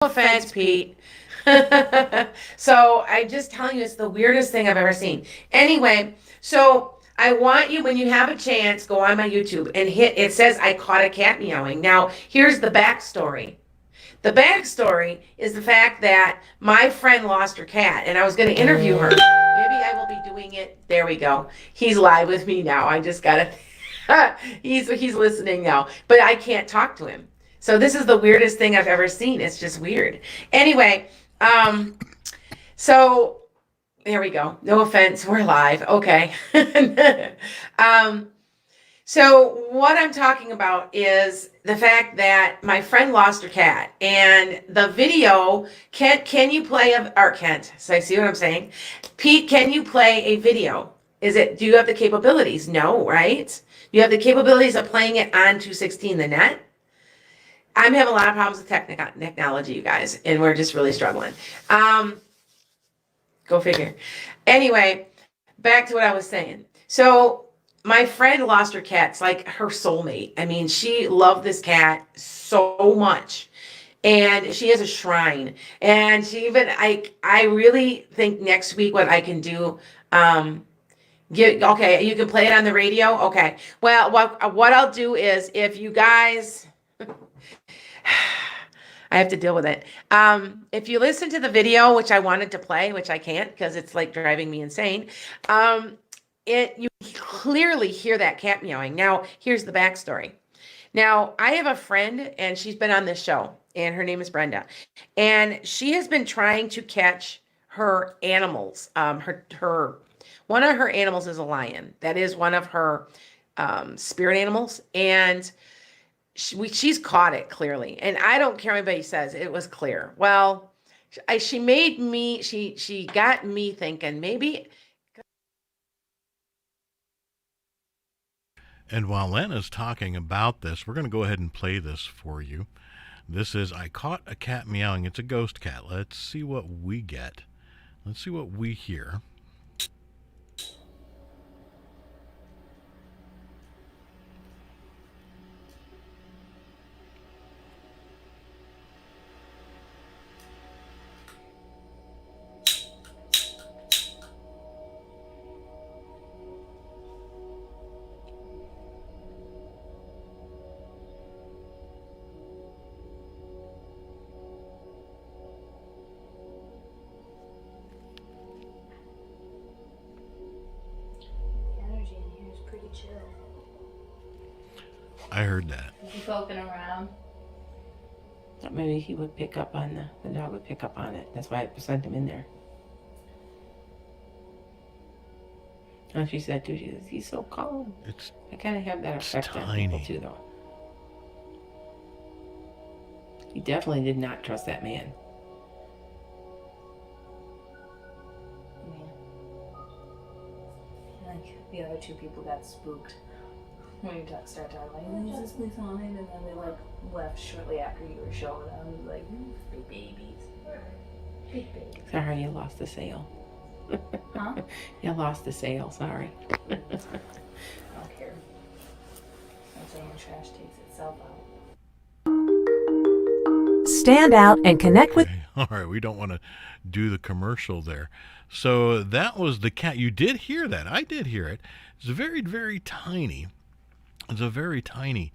offense, Pete. So I'm just telling you, it's the weirdest thing I've ever seen. Anyway, so I want you, when you have a chance, go on my YouTube and hit, it says I caught a cat meowing. Now, here's the backstory. The backstory is the fact that my friend lost her cat and I was going to interview her. Maybe I will be doing it. There we go. He's live with me now. I just got to, he's listening now, but I can't talk to him. So this is the weirdest thing I've ever seen. It's just weird. Anyway, so there we go. No offense. We're live. Okay. um, so what I'm talking about is the fact that my friend lost her cat, and the video, can you play or Kent, so I see what I'm saying? Pete, can you play a video? Do you have the capabilities? No, right? You have the capabilities of playing it on 216 the net? I'm having a lot of problems with technology, you guys, and we're just really struggling. Go figure. Anyway, back to what I was saying. So my friend lost her cat. It's like her soulmate. I mean, she loved this cat so much. And she has a shrine. And she even, I really think next week what I can do, okay, you can play it on the radio? Okay. Well, what I'll do is, if you guys, I have to deal with it. If you listen to the video, which I wanted to play, which I can't because it's like driving me insane, you clearly hear that cat meowing. Now, here's the backstory. Now, I have a friend, and she's been on this show, and her name is Brenda, and she has been trying to catch her animals. One of her animals is a lion. That is one of her spirit animals, and she's caught it clearly. And I don't care what anybody says, it was clear. Well, she got me thinking maybe. And while Lana's talking about this, we're going to go ahead and play this for you. This is I Caught a Cat Meowing. It's a ghost cat. Let's see what we get. Let's see what we hear. I heard that. Is he poking around? Maybe he would pick up on the dog would pick up on it. That's why I sent him in there. And she said too, she says, he's so calm. I kind of have that effect on people too, though. He definitely did not trust that man. Yeah. Like the other two people got spooked when you start talking like, is this place haunted? And then they like left shortly after you were showing them. Like, big babies. Big babies. Sorry, you lost the sale. Huh? You lost the sale, sorry. I don't care. I'm saying trash takes itself out. Stand out and connect with. All right, we don't want to do the commercial there. So that was the cat. You did hear that. I did hear it. It's very, very tiny. It's a very tiny,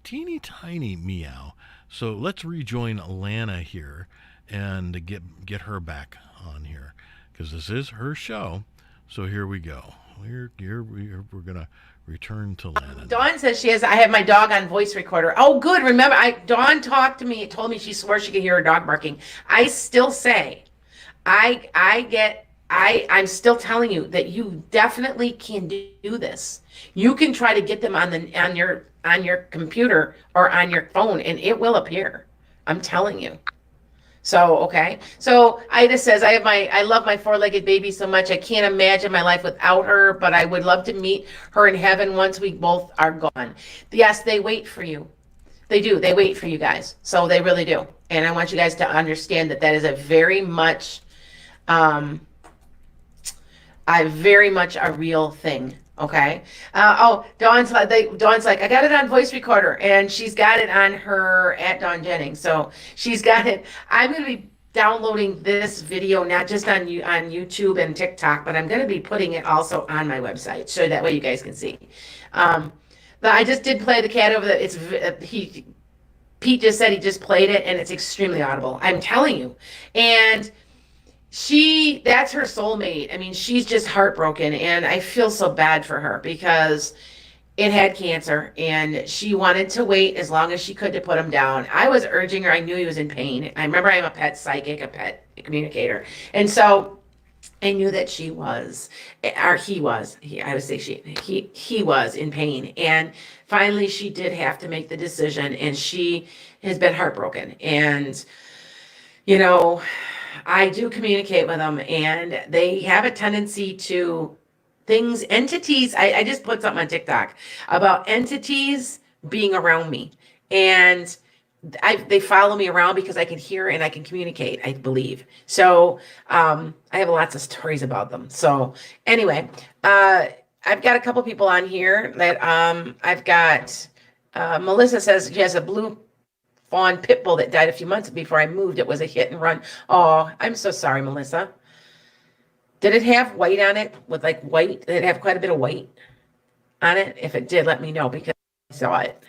teeny tiny meow. So let's rejoin Lana here and get her back on here, because this is her show. So here we go. We're gonna return to Lana. Dawn says I have my dog on voice recorder. Oh, good. Remember, Dawn talked to me, told me she swore she could hear her dog barking. I still say, I'm still telling you that you definitely can do this. You can try to get them on your computer or on your phone, and it will appear. I'm telling you. So, okay. So Ida says, I love my four-legged baby so much. I can't imagine my life without her, but I would love to meet her in heaven once we both are gone. Yes, they wait for you. They do. They wait for you guys. So they really do. And I want you guys to understand that is a very much a real thing. Okay. Dawn's like, I got it on voice recorder, and she's got it on her at Dawn Jennings. So she's got it. I'm going to be downloading this video not just on YouTube and TikTok, but I'm going to be putting it also on my website, so that way you guys can see. But I just did play the cat over the. Pete just said he just played it, and it's extremely audible. I'm telling you, and that's her soulmate. I mean, she's just heartbroken, and I feel so bad for her because it had cancer, and she wanted to wait as long as she could to put him down. I was urging her. I knew he was in pain. I remember I'm a pet psychic, a pet communicator, and so I knew that she was, or he was. I would say he was in pain, and finally she did have to make the decision, and she has been heartbroken, and you know. I do communicate with them, and they have a tendency to entities. I just put something on TikTok about entities being around me, and they follow me around because I can hear and I can communicate, I believe. So I have lots of stories about them. So anyway, I've got a couple people on here that I've got. Melissa says she has a blue fawn pit bull that died a few months before I moved. It was a hit and run. Oh, I'm so sorry, Melissa. Did it have white on it? With like white? Did it have quite a bit of white on it? If it did, let me know because I saw it.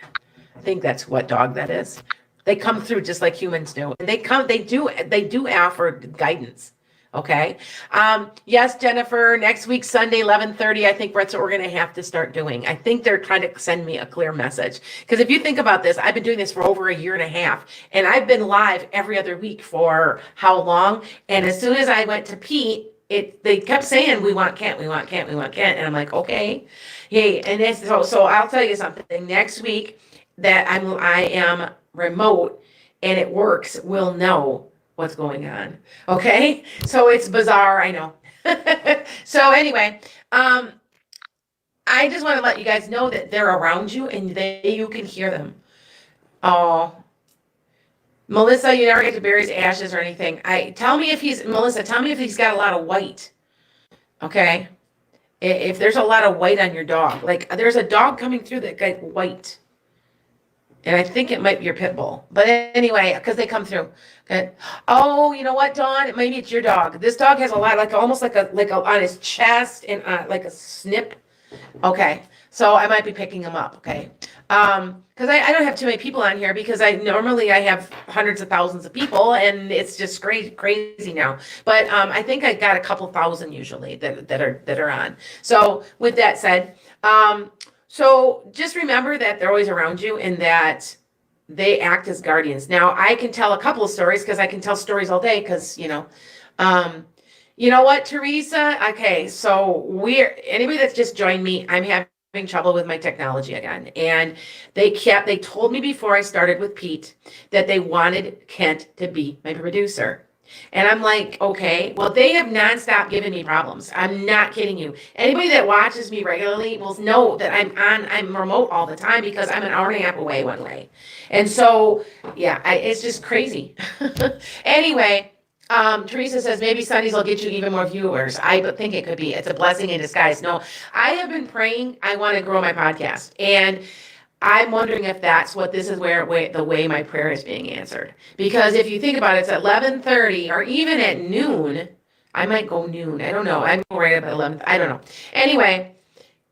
I think that's what dog that is. They come through just like humans do. And they do offer guidance. Okay. Yes, Jennifer, next week, Sunday, 11:30, I think that's what we're going to have to start doing. I think they're trying to send me a clear message. Because if you think about this, I've been doing this for over a year and a half, and I've been live every other week for how long? And as soon as I went to Pete, they kept saying, we want Kent, we want Kent, we want Kent. And I'm like, okay. Hey, and it's, so I'll tell you something. Next week that I am remote and it works, we'll know what's going on. Okay. So it's bizarre. I know. So anyway, I just want to let you guys know that they're around you and you can hear them. Oh, Melissa, you never get to bury his ashes or anything. Melissa, tell me if he's got a lot of white. Okay. If there's a lot of white on your dog, like there's a dog coming through that got white. And I think it might be your pit bull. But anyway, because they come through. Okay. Oh, you know what, Dawn? Maybe it's your dog. This dog has a lot, almost like a on his chest and like a snip. Okay. So I might be picking him up. Okay. Because I don't have too many people on here because I have hundreds of thousands of people and it's just crazy now. But I think I got a couple thousand usually that are on. So with that said, so just remember that they're always around you and that they act as guardians. Now I can tell a couple of stories because I can tell stories all day because, you know what, Teresa? Okay. So anybody that's just joined me, I'm having trouble with my technology again. And they told me before I started with Pete that they wanted Kent to be my producer. And I'm like, okay, well, they have nonstop given me problems. I'm not kidding you. Anybody that watches me regularly will know that I'm remote all the time because I'm an hour and a half away one way. And so, yeah, it's just crazy. Anyway, Teresa says maybe Sundays will get you even more viewers. I think it could be. It's a blessing in disguise. No, I have been praying. I want to grow my podcast. And I'm wondering if that's what this is the way my prayer is being answered. Because if you think about it, it's at 11:30 or even at noon. I might go noon. I don't know. I go right up at 11. I don't know. Anyway,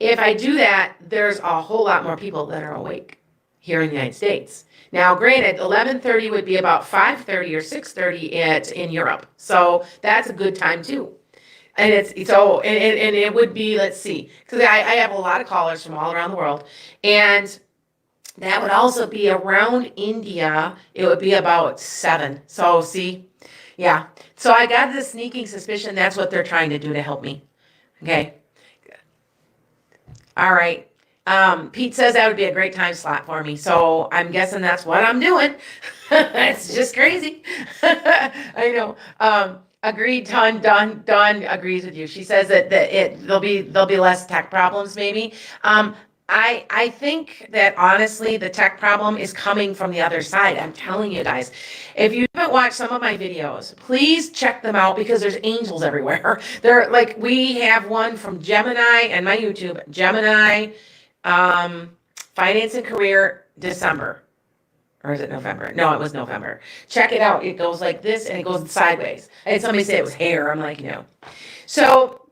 if I do that, there's a whole lot more people that are awake here in the United States. Now, granted, 11:30 would be about 5:30 or 6:30 in Europe. So that's a good time too. And it would be, let's see, because I have a lot of callers from all around the world. And that would also be around India. It would be about 7. So see, yeah. So I got this sneaking suspicion that's what they're trying to do to help me. Okay. All right. Pete says that would be a great time slot for me. So I'm guessing that's what I'm doing. It's just crazy. I know. Agreed. Dawn agrees with you. She says that there'll be less tech problems maybe. I think that honestly, the tech problem is coming from the other side. I'm telling you guys, if you have haven't watched some of my videos, please check them out because there's angels everywhere. They're like, we have one from Gemini and my YouTube, Gemini, Finance and Career, December. Or is it November? No, it was November. Check it out. It goes like this and it goes sideways. I had somebody say it was hair. I'm like, no. So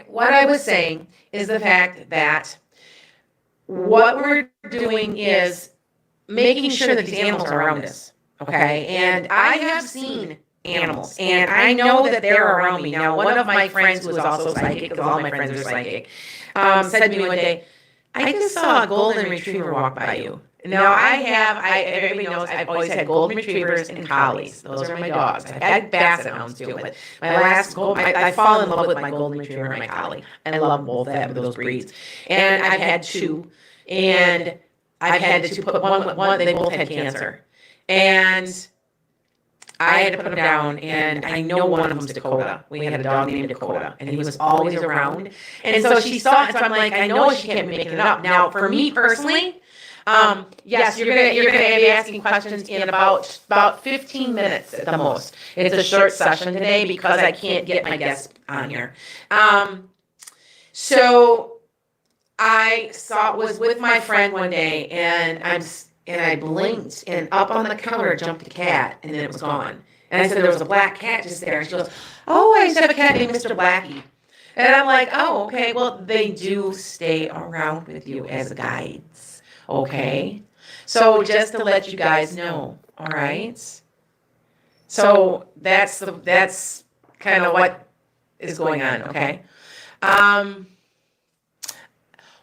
what I was saying is the fact that what we're doing is making sure that these animals are around us. Okay. And I have seen animals and I know that they're around me. Now, one of my friends who is also psychic, because all my friends are psychic, said to me one day, I just saw a golden retriever walk by you. Now, everybody knows I've always had golden retrievers and collies. Those are my dogs. I've had basset hounds too, but I fall in love with my golden retriever and my collie. I love both of those breeds. And I've had two, and I've had to put one, they both had cancer. And I had to put them down, and I know one of them's Dakota. We had a dog named Dakota, and he was always around. And so she saw it, so I'm like, I know she can't be making it up. Now, for me personally, yes, you're gonna be asking questions in about 15 minutes at the most. It's a short session today because I can't get my guests on here. So I was with my friend one day, and I blinked, and up on the counter jumped a cat, and then it was gone. And I said there was a black cat just there. And she goes, "Oh, I used to have a cat named Mr. Blackie." And I'm like, "Oh, okay. Well, they do stay around with you as guides." Okay, so just to let you guys know, all right. So that's kind of what is going on. Okay,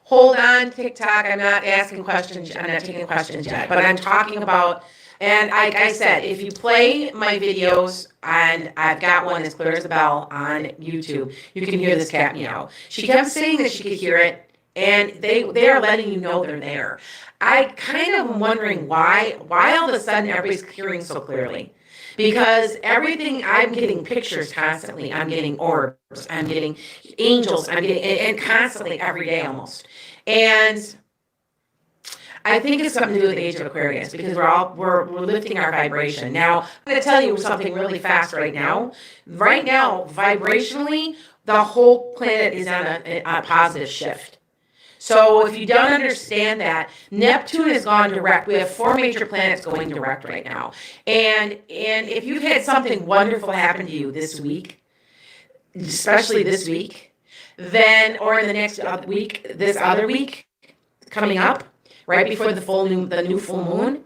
hold on, TikTok. I'm not asking questions. I'm not taking questions yet, but I'm talking about. And like I said, if you play my videos, and I've got one as clear as a bell on YouTube, you can hear this cat meow. She kept saying that she could hear it. And they are letting you know they're there. I kind of am wondering why all of a sudden everybody's hearing so clearly. Because everything, I'm getting pictures constantly. I'm getting orbs. I'm getting angels. I'm getting, and constantly every day almost. And I think it's something to do with the age of Aquarius because we're lifting our vibration. Now, I'm going to tell you something really fast right now. Right now, vibrationally, the whole planet is on a positive shift. So if you don't understand that, Neptune has gone direct. We have 4 major planets going direct right now. And if you've had something wonderful happen to you this week, especially this week, then, or in the next week, this other week coming up, right before the new full moon,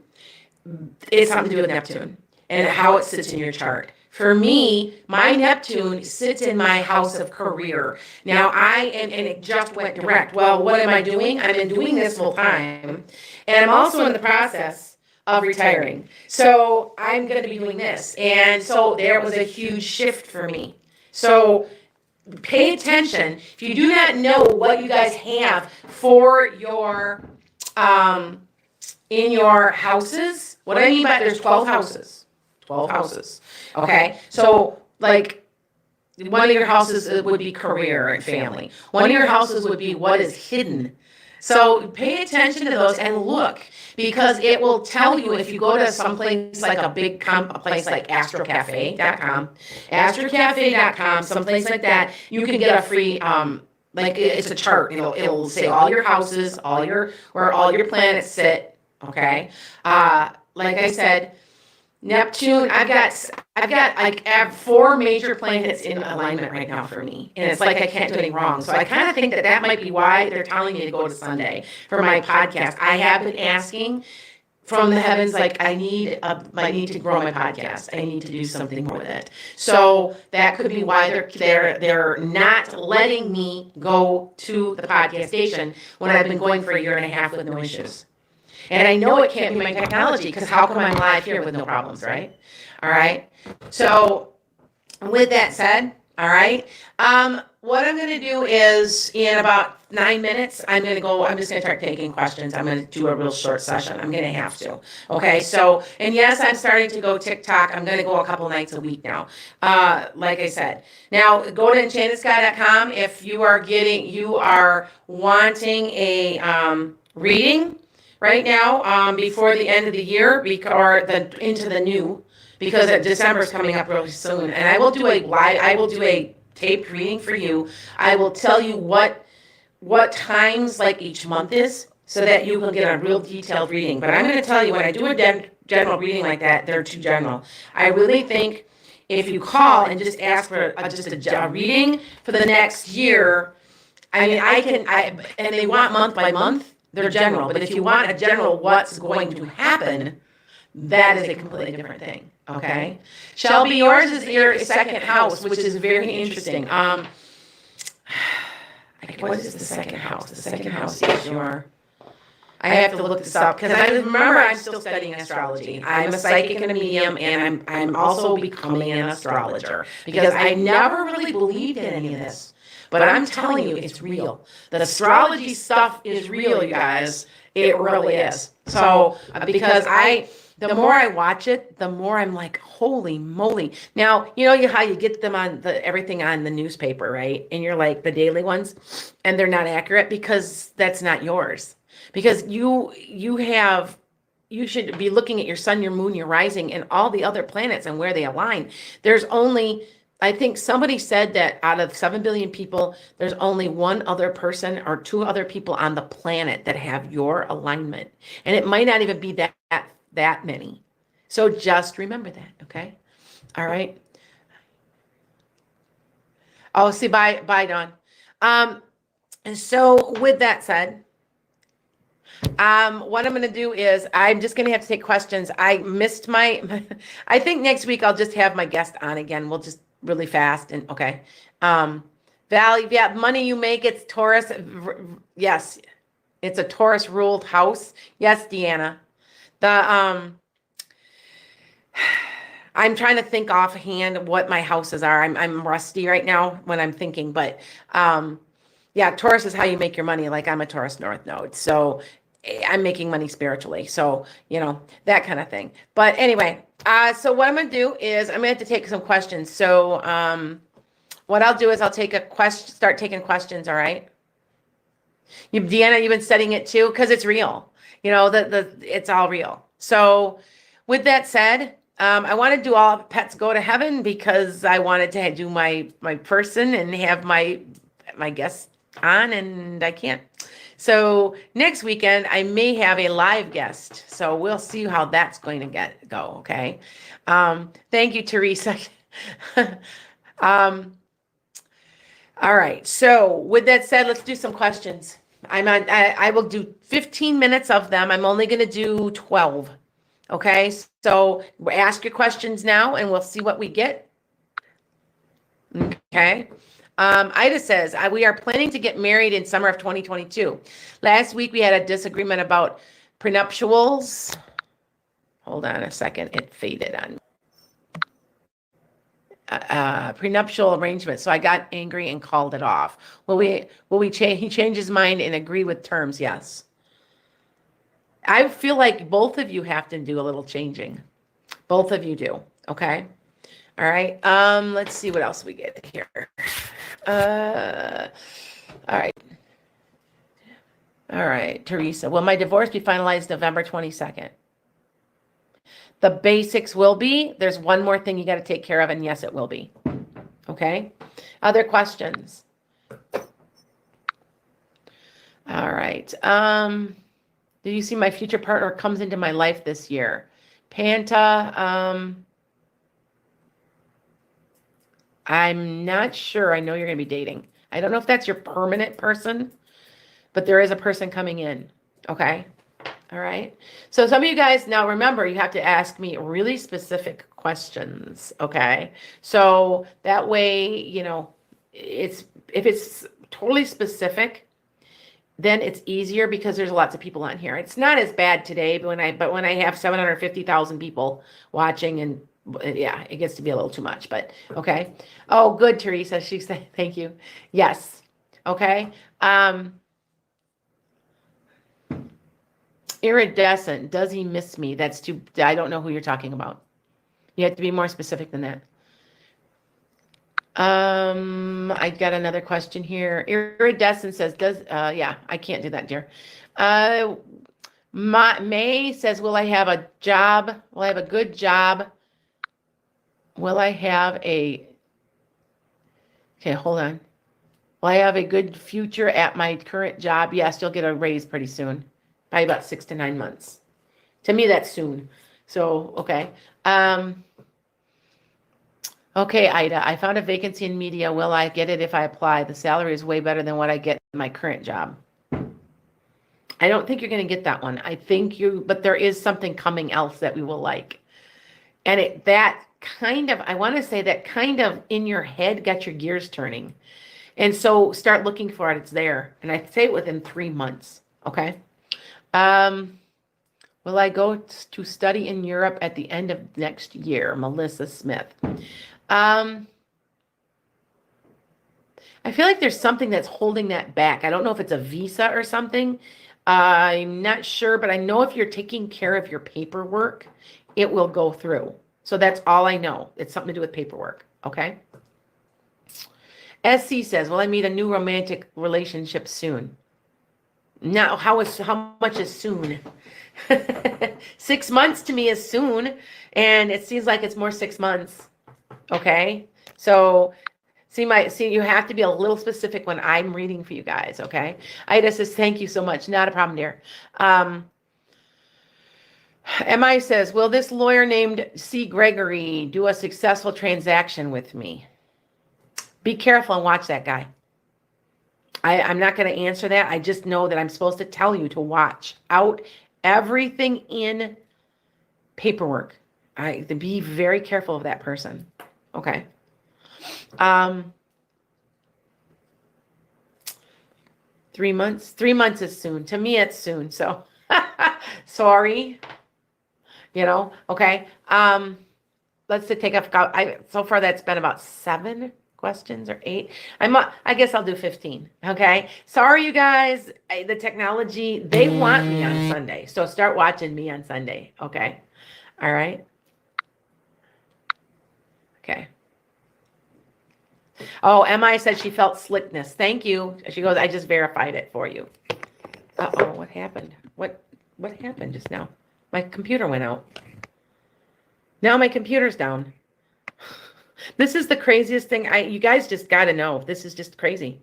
it's something to do with Neptune and how it sits in your chart. For me, my Neptune sits in my house of career. Now, and it just went direct. Well, what am I doing? I've been doing this full time, and I'm also in the process of retiring. So I'm going to be doing this. And so there was a huge shift for me. So pay attention. If you do not know what you guys have for your, in your houses, what I mean by there's 12 houses. 12 houses. Okay. So like one of your houses would be career and family. One of your houses would be what is hidden. So pay attention to those and look because it will tell you if you go to some place like a big place like astrocafe.com, someplace like that, you can get a free like it's a chart. It'll say all your houses, where all your planets sit. Okay. Like I said, Neptune, I've got like 4 major planets in alignment right now for me. And it's like I can't do anything wrong. So I kind of think that might be why they're telling me to go to Sunday for my podcast. I have been asking from the heavens, like I need to grow my podcast. I need to do something more with it. So that could be why they're not letting me go to the podcast station when I've been going for a year and a half with no issues. And I know it can't be my technology because how come I'm live here with no problems, right? All right. So with that said, all right, what I'm going to do is in about 9 minutes, I'm just going to start taking questions. I'm going to do a real short session. I'm going to have to. Okay. So, and yes, I'm starting to go TikTok. I'm going to go a couple nights a week now. Like I said, now go to enchantedSky.com if you are wanting a reading right now before the end of the year or into the new because December is coming up really soon, and I will do a taped reading for you. I will tell you what times like each month is, so that you can get a real detailed reading. But I'm going to tell you, when I do a general reading like that, they're too general. I really think if you call and just ask for just a reading for the next year, I mean, and they want month by month, they're general. But if you want a general what's going to happen, that is a completely different thing. Okay? Shelby, yours is your second house, which is very interesting. What is the second house? The second house is your... I have to look this up because I remember I'm still studying astrology. I'm a psychic and a medium, and I'm also becoming an astrologer because I never really believed in any of this. But I'm telling you, it's real. The astrology stuff is real, you guys. It really is. So because the more I watch it, the more I'm like, holy moly. Now, you know how you get them on everything on the newspaper, right? And you're like the daily ones, and they're not accurate because that's not yours. Because you should be looking at your sun, your moon, your rising, and all the other planets and where they align. There's only, I think somebody said that out of 7 billion people, there's only one other person or two other people on the planet that have your alignment. And it might not even be that many. So just remember that, okay? All right. Oh, see, bye, Dawn. And so with that said, what I'm going to do is I'm just going to have to take questions. I missed I think next week I'll just have my guest on again. We'll just really fast and okay. Value, yeah, money you make, it's Taurus. Yes, it's a Taurus ruled house. Yes, Deanna. I'm trying to think offhand what my houses are. I'm rusty right now when I'm thinking, but yeah, Taurus is how you make your money. Like I'm a Taurus North Node, so I'm making money spiritually. So, you know, that kind of thing. But anyway, so what I'm going to do is I'm going to have to take some questions. So what I'll do is I'll take start taking questions. All right. Deanna, you've been studying it too, because it's real. You know, it's all real. So with that said, I want to do all pets go to heaven because I wanted to do my person and have my guests on, and I can't. So next weekend I may have a live guest. So we'll see how that's going to go. Okay. Thank you, Teresa. All right. So with that said, let's do some questions. I will do 15 minutes of them. I'm only going to do 12. Okay. So ask your questions now and we'll see what we get. Okay. Ida says, we are planning to get married in summer of 2022. Last week we had a disagreement about prenuptials. Hold on a second. It faded on prenuptial arrangement. So I got angry and called it off. Will we change? He changed his mind and agree with terms. Yes. I feel like both of you have to do a little changing. Both of you do. Okay. All right. Let's see what else we get here. All right. All right, Teresa. Will my divorce be finalized November 22nd? The basics will be. There's one more thing you got to take care of, and yes, it will be. Okay. Other questions? All right. Do you see my future partner comes into my life this year? Panta, I'm not sure. I know you're going to be dating. I don't know if that's your permanent person, but there is a person coming in. Okay. All right. So some of you guys, now remember, you have to ask me really specific questions. Okay. So that way, you know, if it's totally specific, then it's easier because there's lots of people on here. It's not as bad today, but when I have 750,000 people watching, and yeah, it gets to be a little too much, but okay. Oh, good, Teresa. She said, thank you. Yes. Okay. Iridescent. Does he miss me? I don't know who you're talking about. You have to be more specific than that. I got another question here. Iridescent says, yeah, I can't do that, dear. May says, will I have a job? Will I have a good job Will I have a, okay, hold on. Will I have a good future at my current job? Yes, you'll get a raise pretty soon. Probably about 6 to 9 months. To me, that's soon. So, okay. Okay, Ida, I found a vacancy in media. Will I get it if I apply? The salary is way better than what I get in my current job. I don't think you're going to get that one. I think but there is something coming else that we will like. And I want to say that kind of in your head got your gears turning. And so start looking for it. It's there. And I'd say within 3 months. Okay. Will I go to study in Europe at the end of next year? Melissa Smith. I feel like there's something that's holding that back. I don't know if it's a visa or something. I'm not sure, but I know if you're taking care of your paperwork, it will go through. So that's all I know. It's something to do with paperwork. Okay. SC says, will I meet a new romantic relationship soon? Now, how much is soon? 6 months to me is soon. And it seems like it's more 6 months. Okay. So see, you have to be a little specific when I'm reading for you guys. Okay. Ida says, thank you so much. Not a problem, dear. MI says, will this lawyer named C. Gregory do a successful transaction with me? Be careful and watch that guy. I'm not going to answer that. I just know that I'm supposed to tell you to watch out everything in paperwork. To be very careful of that person. Okay. 3 months. 3 months is soon. To me, it's soon. So sorry. Okay. Let's take up. So far, that's been about 7 questions or 8. I guess I'll do 15. Okay. Sorry, you guys. The technology, they want me on Sunday. So start watching me on Sunday. Okay. All right. Okay. Oh, MI said she felt slickness. Thank you. She goes, I just verified it for you. Uh-oh, what happened? What happened just now? My computer went out. Now my computer's down. This is the craziest thing. You guys just got to know. This is just crazy.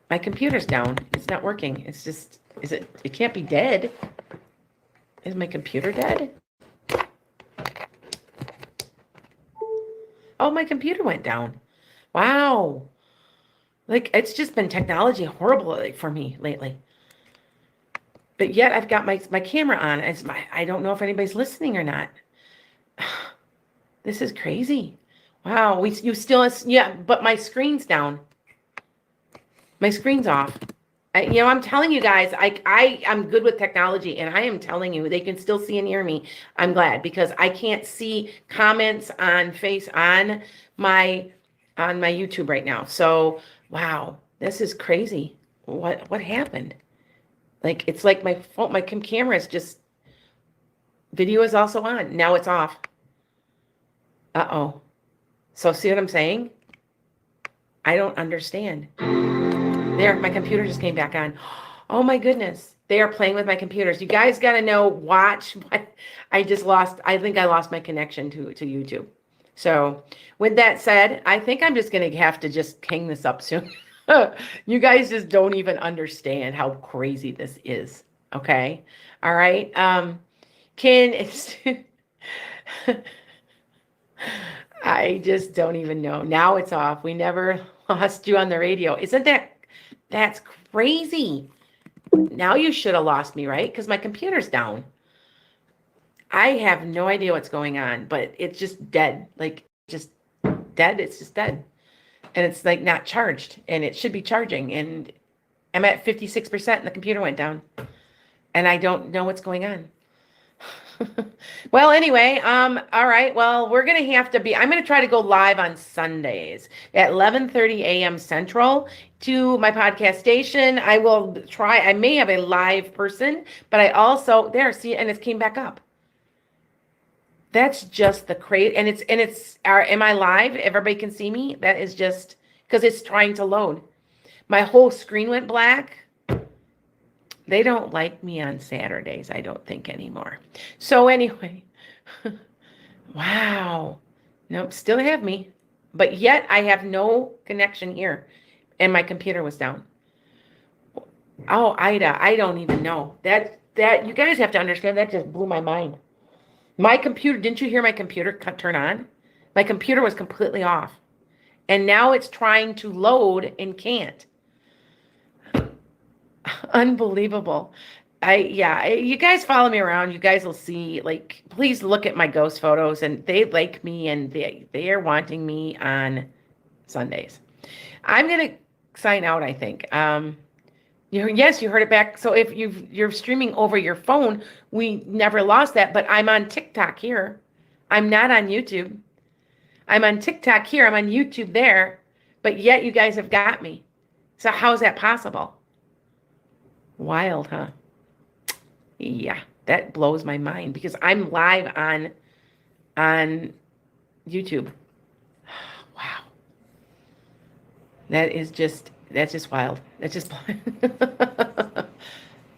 My computer's down. It's not working. It's just, it can't be dead. Is my computer dead? Oh, my computer went down. Wow. Like, it's just been technology horrible for me lately. But yet I've got my camera on. I don't know if anybody's listening or not. This is crazy. Wow. You still, yeah, but my screen's down. My screen's off. I'm telling you guys, I'm good with technology, and I am telling you, they can still see and hear me. I'm glad, because I can't see comments on my YouTube right now. So, wow, this is crazy. What happened? Like, it's like my phone, my camera is just, video is also on. Now it's off. Uh-oh. So see what I'm saying? I don't understand. There, my computer just came back on. Oh my goodness. They are playing with my computers. You guys got to know, watch. I think I lost my connection to YouTube. So with that said, I think I'm just going to have to just hang this up soon. You guys just don't even understand how crazy this is. Okay. All right. I just don't even know. Now it's off. We never lost you on the radio. That's crazy. Now you should have lost me, right? Because my computer's down. I have no idea what's going on, but it's just dead. Like, just dead. It's just dead. And it's like not charged, and it should be charging. And I'm at 56% and the computer went down, and I don't know what's going on. Well, anyway, all right. Well, I'm going to try to go live on Sundays at 11:30 a.m. Central to my podcast station. I may have a live person, but I also, and it came back up. That's just the crazy, am I live? Everybody can see me? That is just, because it's trying to load. My whole screen went black. They don't like me on Saturdays, I don't think, anymore. So anyway, Wow. Nope, still have me. But yet I have no connection here. And my computer was down. Oh, Ida, I don't even know. That you guys have to understand, that just blew my mind. My computer, didn't you hear my computer turn on? My computer was completely off. And now it's trying to load and can't. Unbelievable. You guys follow me around. You guys will see, like, please look at my ghost photos, and they like me, and they are wanting me on Sundays. I'm gonna sign out, I think. Yes, you heard it back. So if you're streaming over your phone, we never lost that, but I'm on TikTok here. I'm not on YouTube. I'm on TikTok here. I'm on YouTube there, but yet you guys have got me. So how's that possible? Wild, huh? Yeah, that blows my mind because I'm live on YouTube. Wow. That's just wild. That's just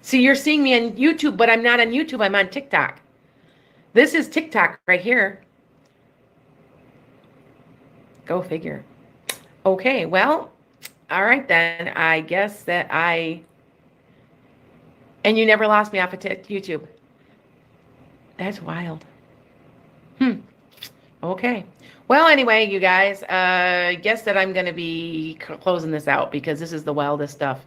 See, you're seeing me on YouTube, but I'm not on YouTube. I'm on TikTok. This is TikTok right here. Go figure. Okay, well, all right then. I guess that and you never lost me off of YouTube. That's wild. Okay. Well, anyway, you guys, I guess that I'm going to be closing this out because this is the wildest stuff.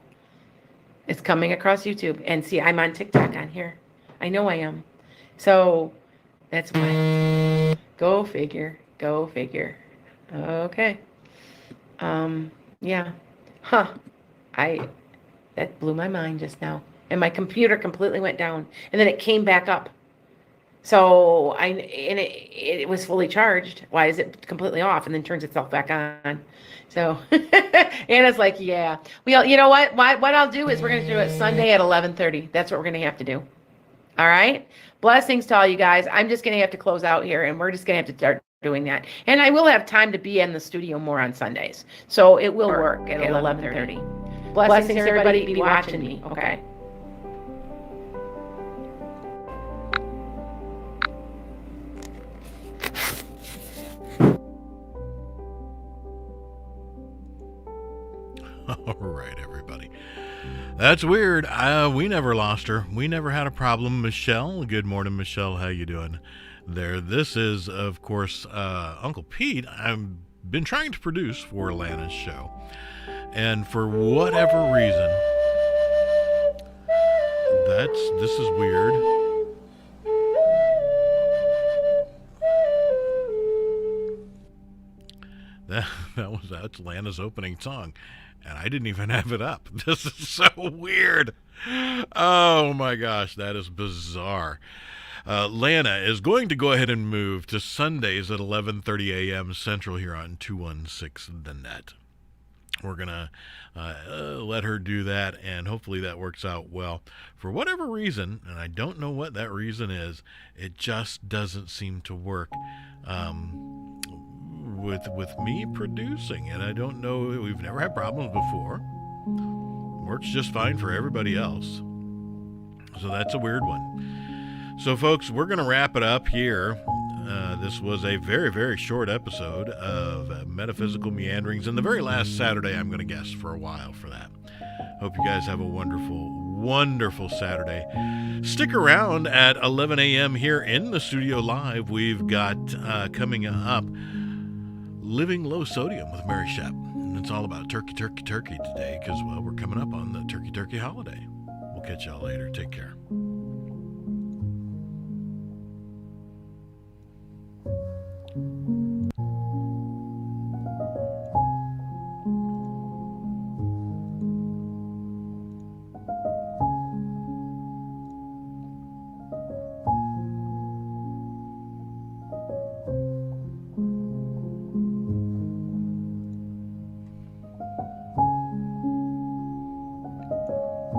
It's coming across YouTube. And see, I'm on TikTok on here. I know I am. So that's why. Go figure. Go figure. Okay. Yeah. Huh. That blew my mind just now. And my computer completely went down. And then it came back up. So it was fully charged. Why is it completely off and then turns itself back on? So Anna's like, yeah. Well, you know what? What I'll do is we're going to do it Sunday at 11:30. That's what we're going to have to do. All right. Blessings to all you guys. I'm just going to have to close out here, and we're just going to have to start doing that. And I will have time to be in the studio more on Sundays. So it will work at 11:30. Blessings, everybody. Be watching me. Okay. All right, everybody. That's weird. We never lost her. We never had a problem. Michelle, good morning, Michelle. How you doing there? This is, of course, Uncle Pete. I've been trying to produce for Lana's show. And for whatever reason, this is weird. That's Lana's opening song. And I didn't even have it up. This is so weird. Oh my gosh, that is bizarre. Lana is going to go ahead and move to Sundays at 11:30 a.m. Central here on 216 The Net. We're going to let her do that, and hopefully that works out well. For whatever reason, and I don't know what that reason is, it just doesn't seem to work. With me producing, and I don't know, we've never had problems before. Works just fine for everybody else. So that's a weird one. So folks, we're going to wrap it up here. This was a very, very short episode of Metaphysical Meanderings, and the very last Saturday, I'm going to guess, for a while for that. Hope you guys have a wonderful, wonderful Saturday. Stick around at 11 a.m. here in the studio live. We've got coming up Living Low Sodium with Mary Shep. And it's all about turkey today because, well, we're coming up on the turkey holiday. We'll catch y'all later. Take care.